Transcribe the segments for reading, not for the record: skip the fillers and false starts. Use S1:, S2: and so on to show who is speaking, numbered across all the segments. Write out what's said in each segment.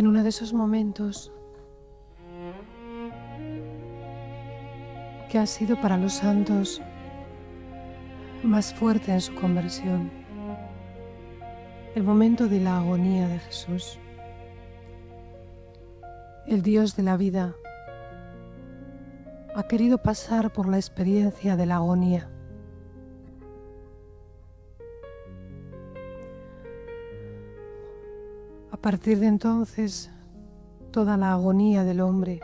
S1: en uno de esos momentos que ha sido para los santos más fuerte en su conversión, el momento de la agonía de Jesús. El Dios de la vida ha querido pasar por la experiencia de la agonía. A partir de entonces, toda la agonía del hombre,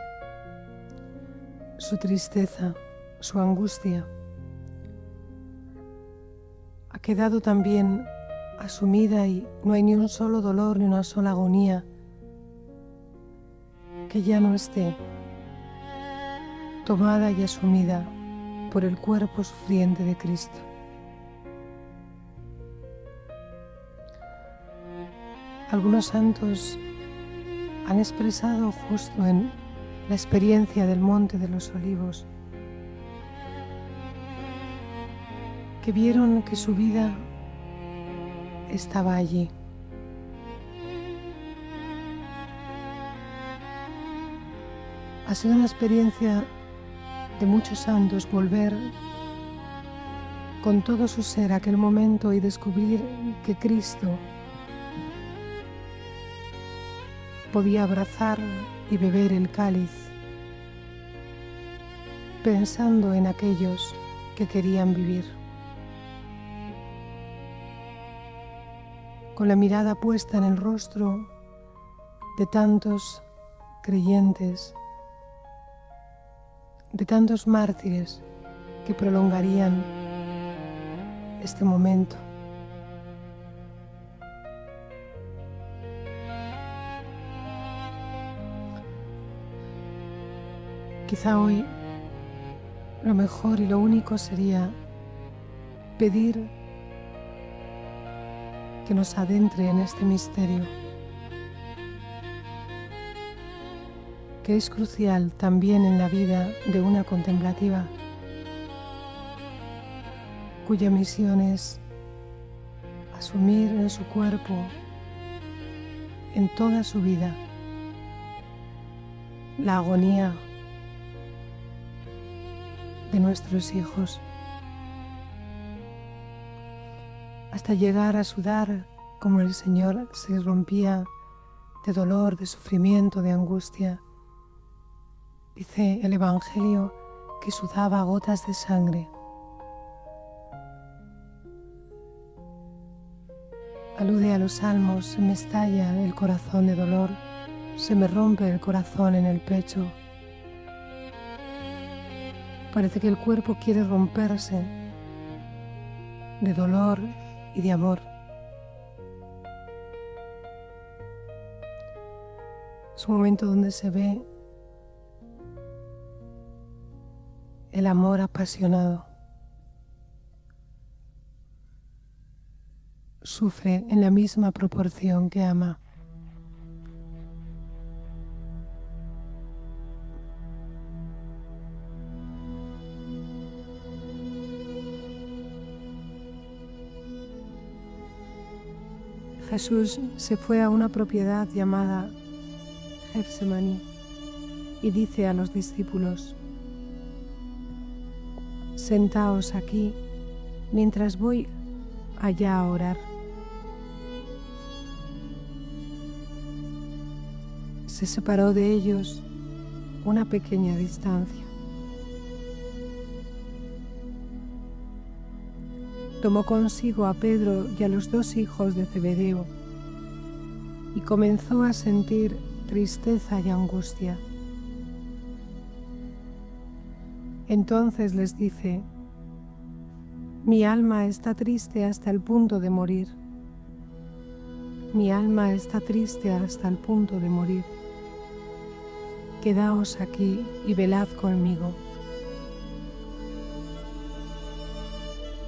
S1: su tristeza, su angustia, ha quedado también asumida y no hay ni un solo dolor ni una sola agonía que ya no esté tomada y asumida por el cuerpo sufriente de Cristo. Algunos santos han expresado justo en la experiencia del Monte de los Olivos que vieron que su vida estaba allí. Ha sido una experiencia de muchos santos volver con todo su ser a aquel momento y descubrir que Cristo podía abrazar y beber el cáliz, pensando en aquellos que querían vivir. Con la mirada puesta en el rostro de tantos creyentes, de tantos mártires que prolongarían este momento. Quizá hoy lo mejor y lo único sería pedir que nos adentre en este misterio, que es crucial también en la vida de una contemplativa, cuya misión es asumir en su cuerpo, en toda su vida, la agonía de nuestros hijos, hasta llegar a sudar como el Señor se rompía de dolor, de sufrimiento, de angustia. Dice el Evangelio que sudaba gotas de sangre. Alude a los salmos: se me estalla el corazón de dolor, se me rompe el corazón en el pecho. Parece que el cuerpo quiere romperse de dolor y de amor. Es un momento donde se ve el amor apasionado. Sufre en la misma proporción que ama. Jesús se fue a una propiedad llamada Getsemaní y dice a los discípulos: sentaos aquí mientras voy allá a orar. Se separó de ellos una pequeña distancia. Tomó consigo a Pedro y a los dos hijos de Zebedeo y comenzó a sentir tristeza y angustia. Entonces les dice: mi alma está triste hasta el punto de morir. Mi alma está triste hasta el punto de morir. Quedaos aquí y velad conmigo.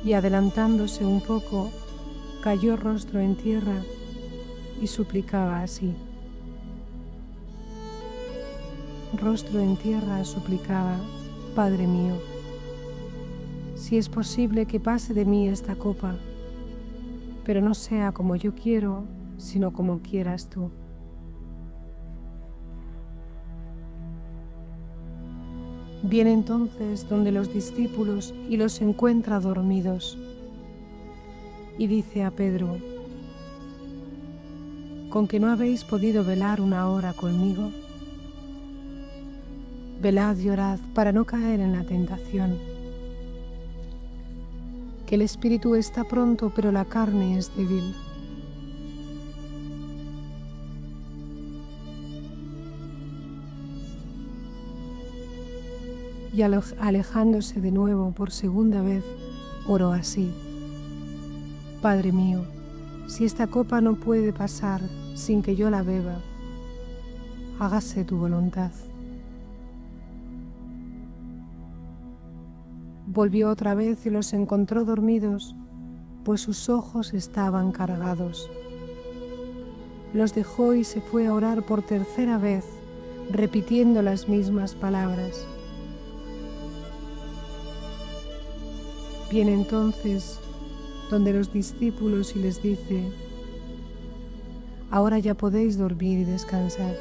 S1: Y adelantándose un poco, cayó rostro en tierra y suplicaba así. Rostro en tierra suplicaba: Padre mío, si es posible que pase de mí esta copa, pero no sea como yo quiero, sino como quieras tú. Viene entonces donde los discípulos y los encuentra dormidos. Y dice a Pedro: ¿con que no habéis podido velar una hora conmigo? Velad y orad para no caer en la tentación. Que el espíritu está pronto, pero la carne es débil. Y alejándose de nuevo por segunda vez, oró así: Padre mío, si esta copa no puede pasar sin que yo la beba, hágase tu voluntad. Volvió otra vez y los encontró dormidos, pues sus ojos estaban cargados. Los dejó y se fue a orar por tercera vez, repitiendo las mismas palabras. Viene entonces donde los discípulos y les dice: ahora ya podéis dormir y descansar.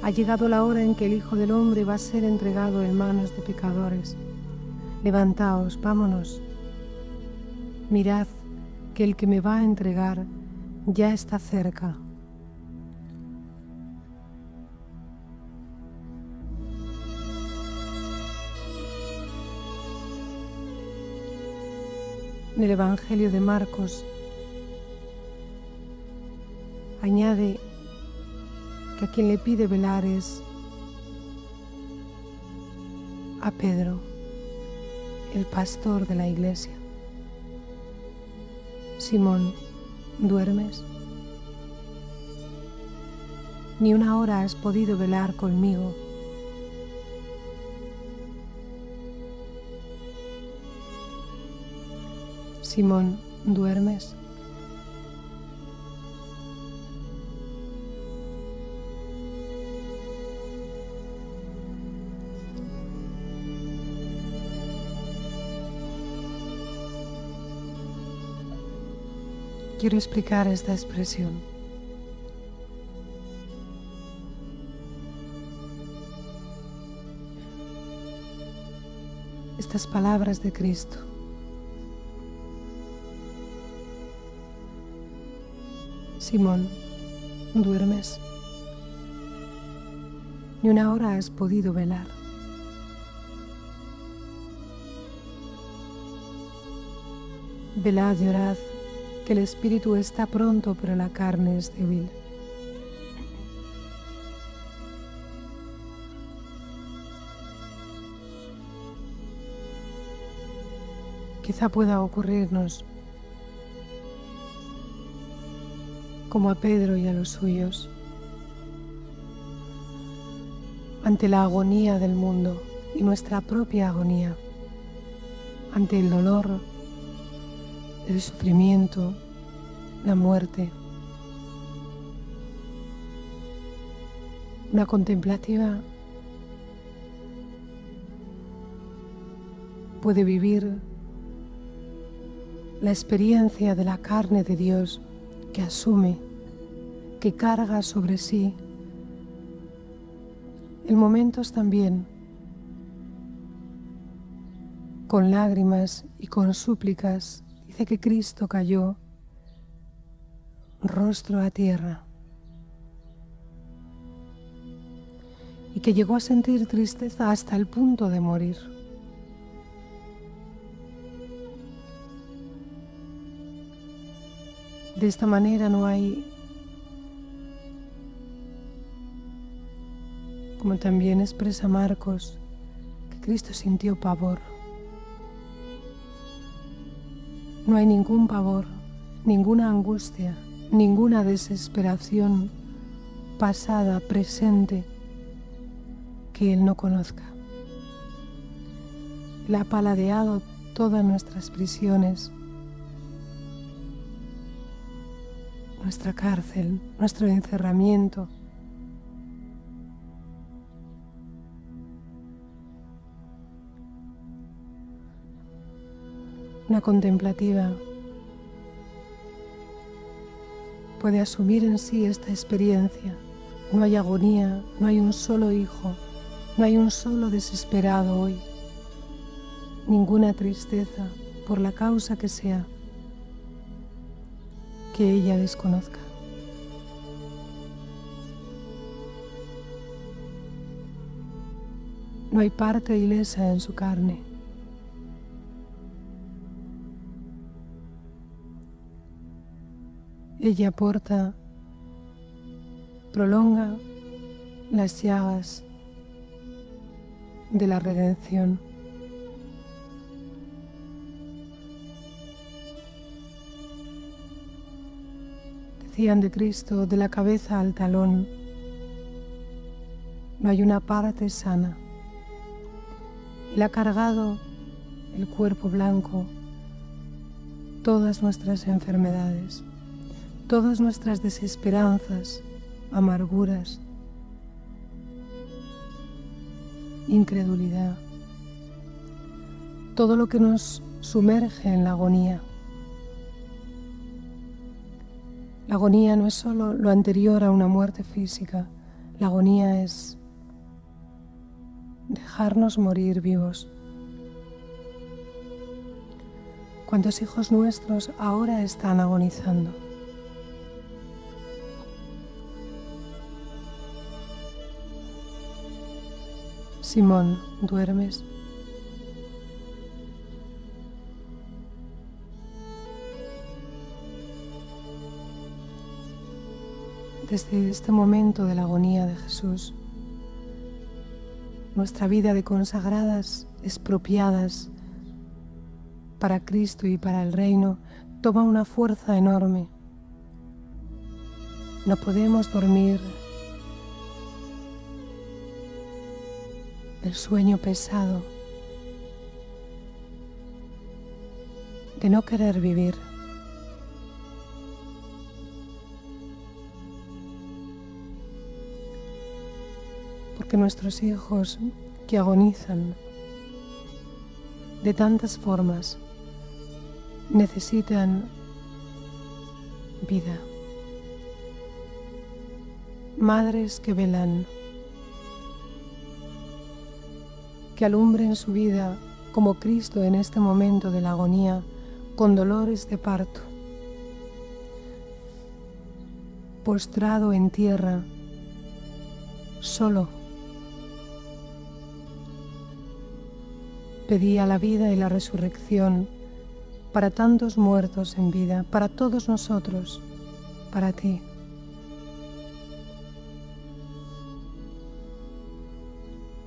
S1: Ha llegado la hora en que el Hijo del Hombre va a ser entregado en manos de pecadores. Levantaos, vámonos. Mirad que el que me va a entregar ya está cerca. En el Evangelio de Marcos añade que a quien le pide velar es a Pedro, el pastor de la iglesia. Simón, ¿duermes? Ni una hora has podido velar conmigo. Simón, ¿duermes? Quiero explicar esta expresión. Estas palabras de Cristo. Simón, ¿duermes? Ni una hora has podido velar. Velad y orad, que el espíritu está pronto, pero la carne es débil. Quizá pueda ocurrirnos como a Pedro y a los suyos, ante la agonía del mundo y nuestra propia agonía, ante el dolor, el sufrimiento, la muerte. Una contemplativa puede vivir la experiencia de la carne de Dios que asume, que carga sobre sí, en momentos también con lágrimas y con súplicas. Dice que Cristo cayó rostro a tierra y que llegó a sentir tristeza hasta el punto de morir. De esta manera no hay, como también expresa Marcos, que Cristo sintió pavor. No hay ningún pavor, ninguna angustia, ninguna desesperación pasada, presente, que Él no conozca. Él ha paladeado todas nuestras prisiones, nuestra cárcel, nuestro encerramiento. Una contemplativa puede asumir en sí esta experiencia. No hay agonía, no hay un solo hijo No hay un solo desesperado hoy, ninguna tristeza por la causa que sea que ella desconozca. No hay parte ilesa en su carne. Ella prolonga las llagas de la redención. Decían de Cristo, de la cabeza al talón, no hay una parte sana. Él ha cargado el cuerpo blanco, todas nuestras enfermedades, todas nuestras desesperanzas, amarguras, incredulidad, todo lo que nos sumerge en la agonía. La agonía no es solo lo anterior a una muerte física, la agonía es dejarnos morir vivos. ¿Cuántos hijos nuestros ahora están agonizando? Simón, ¿duermes? Desde este momento de la agonía de Jesús, nuestra vida de consagradas, expropiadas para Cristo y para el reino, toma una fuerza enorme. No podemos dormir el sueño pesado de no querer vivir. Porque nuestros hijos que agonizan de tantas formas necesitan vida. Madres que velan, que alumbren su vida como Cristo en este momento de la agonía, con dolores de parto, postrado en tierra, solo. Pedía la vida y la resurrección para tantos muertos en vida, para todos nosotros, para ti.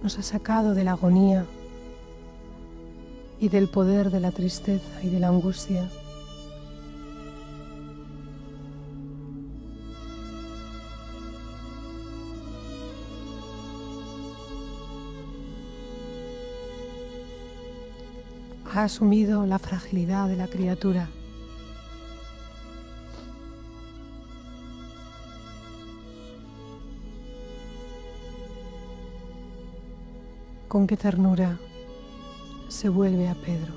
S1: Nos ha sacado de la agonía y del poder de la tristeza y de la angustia. Ha asumido la fragilidad de la criatura. Con qué ternura se vuelve a Pedro.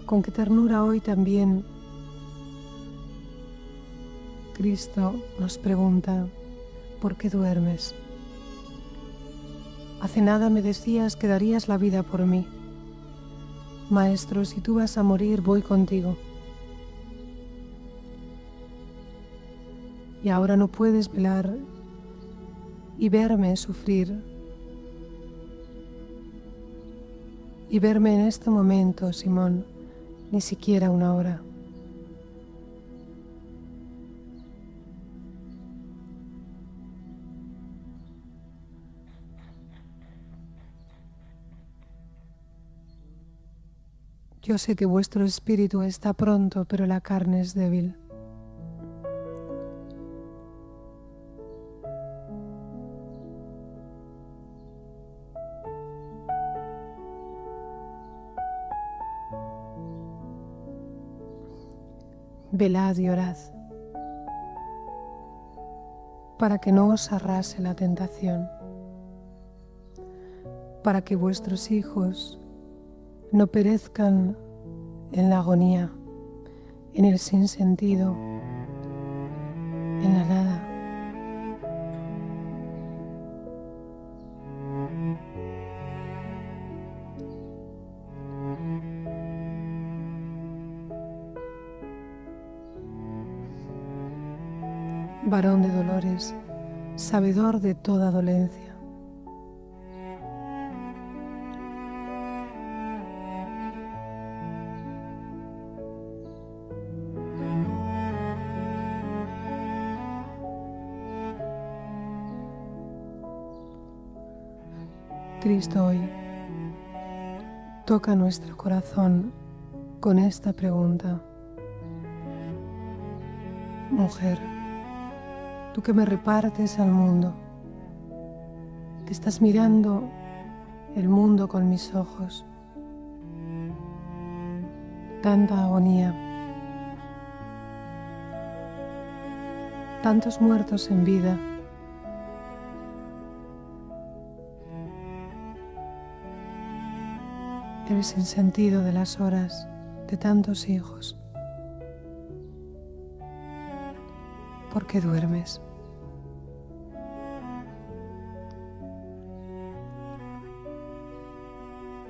S1: Con qué ternura hoy también Cristo nos pregunta, ¿por qué duermes? Hace nada me decías que darías la vida por mí. Maestro, si tú vas a morir, voy contigo. Y ahora no puedes velar y verme sufrir. Y verme en este momento, Simón, ni siquiera una hora. Yo sé que vuestro espíritu está pronto, pero la carne es débil. Velad y orad, para que no os arrase la tentación, para que vuestros hijos no perezcan en la agonía, en el sinsentido, en la nada. varón de dolores, sabedor de toda dolencia. Cristo hoy toca nuestro corazón con esta pregunta. Mujer, tú que me repartes al mundo, que estás mirando el mundo con mis ojos, tanta agonía, tantos muertos en vida, el sinsentido de las horas de tantos hijos. ¿Por qué duermes?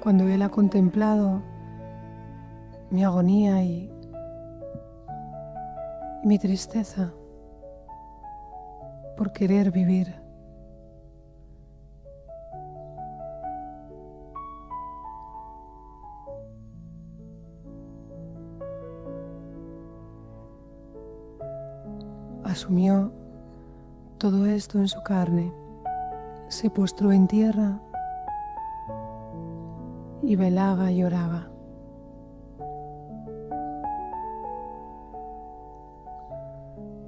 S1: Cuando Él ha contemplado mi agonía y mi tristeza por querer vivir, asumió todo esto en su carne, se postró en tierra y velaba y lloraba.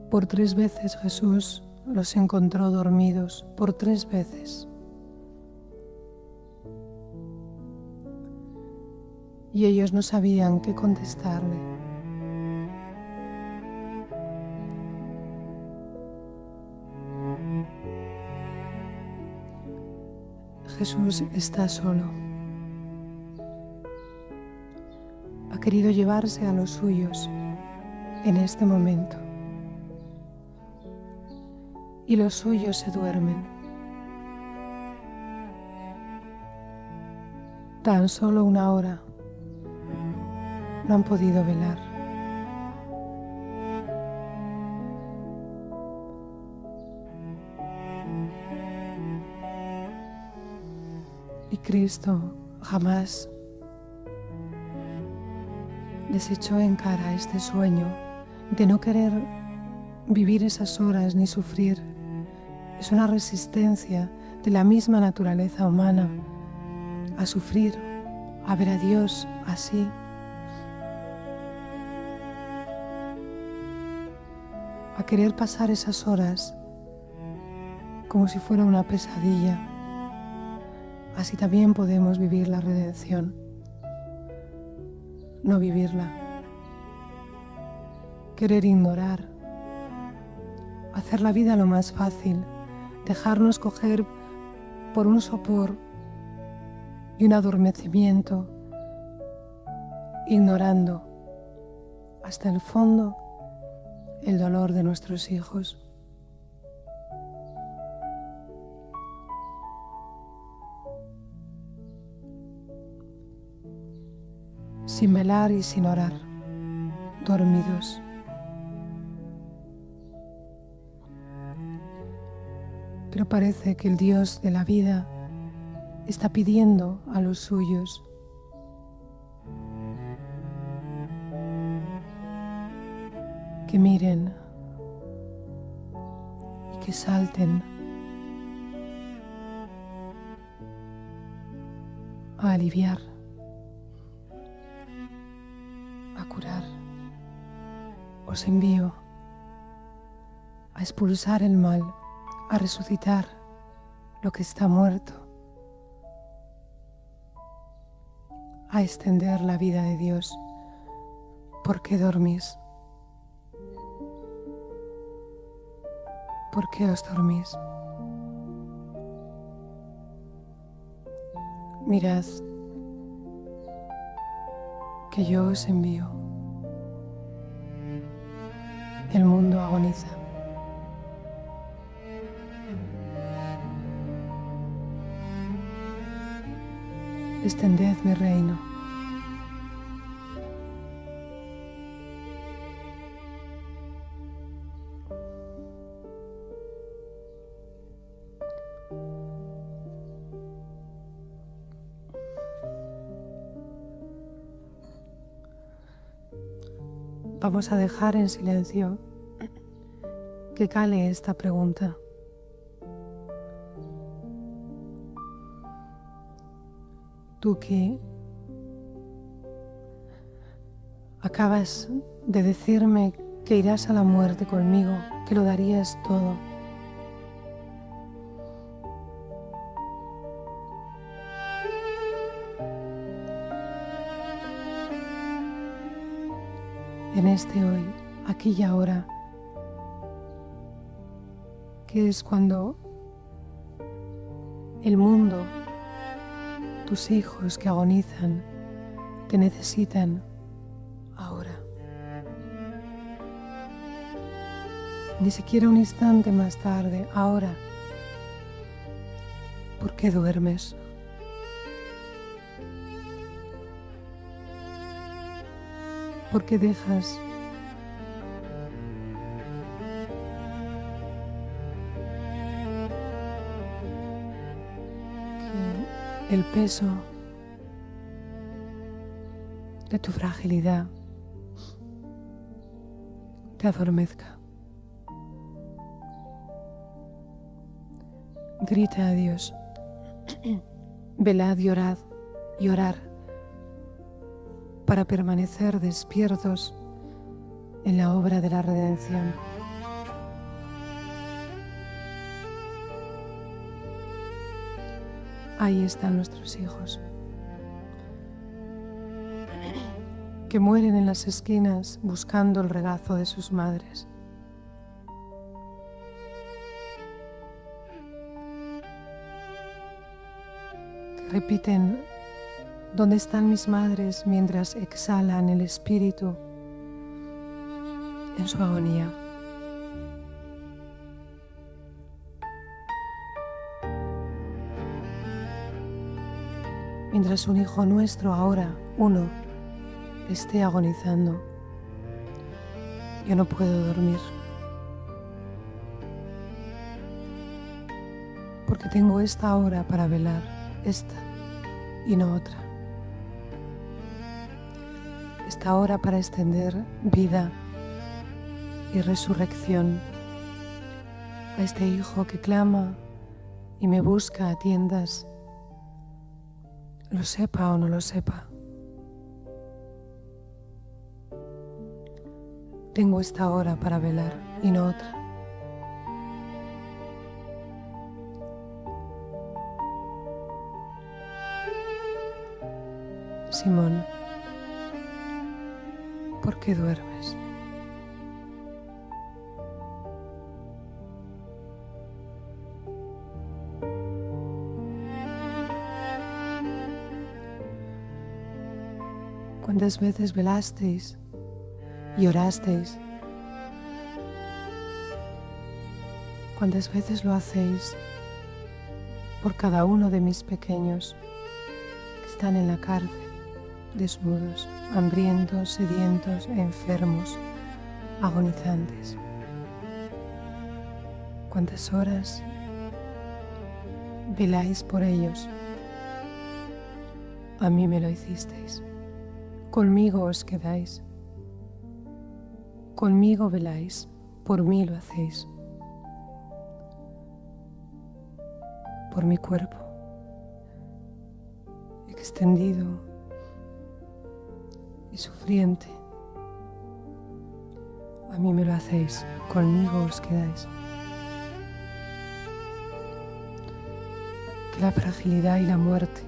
S1: Por 3 veces Jesús los encontró dormidos, por 3 veces. Y ellos no sabían qué contestarle. Jesús está solo. Ha querido llevarse a los suyos en este momento. Y los suyos se duermen. Tan solo 1 hora no han podido velar. Y Cristo jamás les echó en cara este sueño de no querer vivir esas horas ni sufrir. Es una resistencia de la misma naturaleza humana a sufrir, a ver a Dios así. A querer pasar esas horas como si fuera una pesadilla. Así también podemos vivir la redención, no vivirla, querer ignorar, hacer la vida lo más fácil, dejarnos coger por un sopor y un adormecimiento, ignorando hasta el fondo el dolor de nuestros hijos. Sin velar y sin orar, dormidos. Pero parece que el Dios de la vida está pidiendo a los suyos que miren y que salten a aliviar, a curar. Os envío a expulsar el mal, a resucitar lo que está muerto, a extender la vida de Dios. ¿Por qué dormís? ¿Por qué os dormís? Mirad que yo os envío. El mundo agoniza. Extended mi reino. Vamos a dejar en silencio que cale esta pregunta. Tú que acabas de decirme que irás a la muerte conmigo, que lo darías todo. En este hoy, aquí y ahora, que es cuando el mundo, tus hijos que agonizan, te necesitan ahora. Ni siquiera un instante más tarde, ahora. ¿Por qué duermes? ¿Por qué dejas que el peso de tu fragilidad te adormezca? Grita a Dios, velad y orad y orar para permanecer despiertos en la obra de la redención. Ahí están nuestros hijos, que mueren en las esquinas buscando el regazo de sus madres. Que repiten, ¿dónde están mis madres?, mientras exhalan el espíritu en su agonía. Mientras un hijo nuestro ahora, uno, esté agonizando, yo no puedo dormir, porque tengo esta hora para velar, esta y no otra. Esta hora para extender vida y resurrección a este hijo que clama y me busca a tiendas, lo sepa o no lo sepa. Tengo esta hora para velar y no otra. Simón, ¿por qué duermes? ¿Cuántas veces velasteis y orasteis? ¿Cuántas veces lo hacéis por cada uno de mis pequeños que están en la cárcel, desnudos, hambrientos, sedientos, enfermos, agonizantes? ¿Cuántas horas veláis por ellos? A mí me lo hicisteis. Conmigo os quedáis. Conmigo veláis. Por mí lo hacéis. Por mi cuerpo extendido y sufriente. A mí me lo hacéis. Conmigo os quedáis. Que la fragilidad y la muerte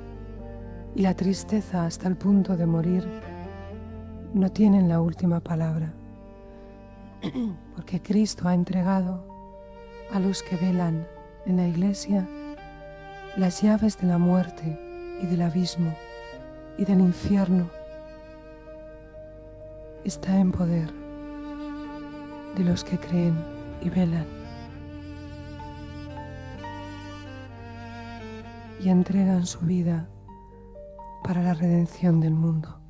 S1: y la tristeza hasta el punto de morir no tienen la última palabra, porque Cristo ha entregado a los que velan en la Iglesia las llaves de la muerte y del abismo y del infierno. Está en poder de los que creen y velan y entregan su vida para la redención del mundo.